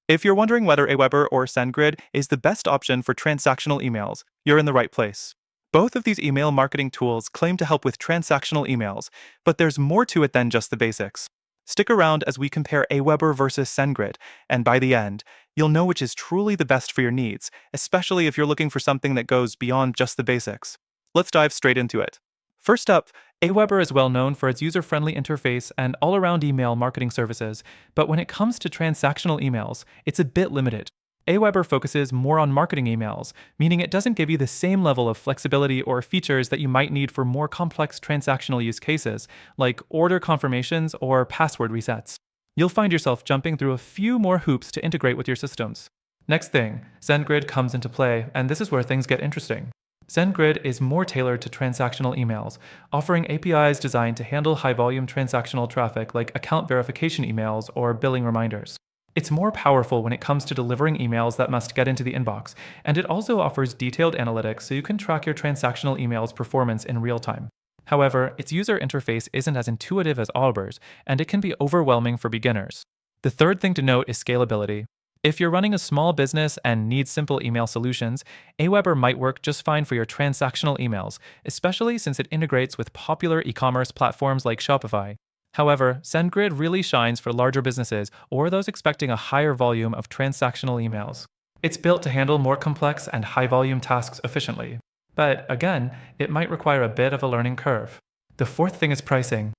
If you're wondering whether AWeber or SendGrid is the best option for transactional emails, you're in the right place. Both of these email marketing tools claim to help with transactional emails, but there's more to it than just the basics. Stick around as we compare AWeber versus SendGrid, and by the end, you'll know which is truly the best for your needs, especially if you're looking for something that goes beyond just the basics. Let's dive straight into it. First up, AWeber is well known for its user-friendly interface and all-around email marketing services, but when it comes to transactional emails, it's a bit limited. AWeber focuses more on marketing emails, meaning it doesn't give you the same level of flexibility or features that you might need for more complex transactional use cases, like order confirmations or password resets. You'll find yourself jumping through a few more hoops to integrate with your systems. Next thing, SendGrid comes into play, and this is where things get interesting. SendGrid is more tailored to transactional emails, offering APIs designed to handle high-volume transactional traffic like account verification emails or billing reminders. It's more powerful when it comes to delivering emails that must get into the inbox, and it also offers detailed analytics so you can track your transactional emails' performance in real time. However, its user interface isn't as intuitive as AWeber's, and it can be overwhelming for beginners. The third thing to note is scalability. If you're running a small business and need simple email solutions, AWeber might work just fine for your transactional emails, especially since it integrates with popular e-commerce platforms like Shopify. However, SendGrid really shines for larger businesses or those expecting a higher volume of transactional emails. It's built to handle more complex and high-volume tasks efficiently. But again, it might require a bit of a learning curve. The fourth thing is pricing.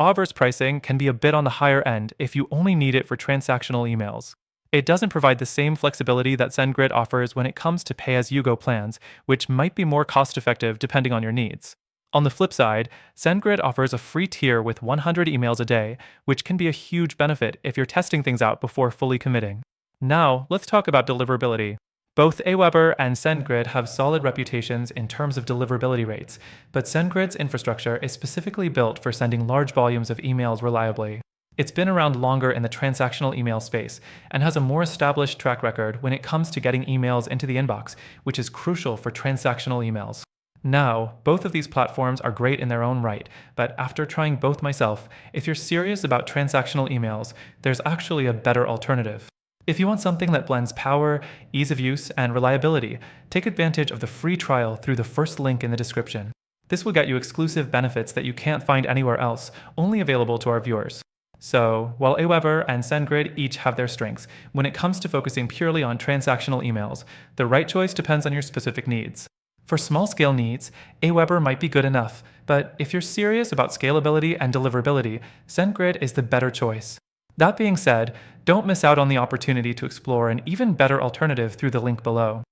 AWeber's pricing can be a bit on the higher end if you only need it for transactional emails. It doesn't provide the same flexibility that SendGrid offers when it comes to pay-as-you-go plans, which might be more cost-effective depending on your needs. On the flip side, SendGrid offers a free tier with 100 emails a day, which can be a huge benefit if you're testing things out before fully committing. Now, let's talk about deliverability. Both AWeber and SendGrid have solid reputations in terms of deliverability rates, but SendGrid's infrastructure is specifically built for sending large volumes of emails reliably. It's been around longer in the transactional email space and has a more established track record when it comes to getting emails into the inbox, which is crucial for transactional emails. Now, both of these platforms are great in their own right, but after trying both myself, if you're serious about transactional emails, there's actually a better alternative. If you want something that blends power, ease of use, and reliability, take advantage of the free trial through the first link in the description. This will get you exclusive benefits that you can't find anywhere else, only available to our viewers. So, while AWeber and SendGrid each have their strengths, when it comes to focusing purely on transactional emails, the right choice depends on your specific needs. For small-scale needs, AWeber might be good enough, but if you're serious about scalability and deliverability, SendGrid is the better choice. That being said, don't miss out on the opportunity to explore an even better alternative through the link below.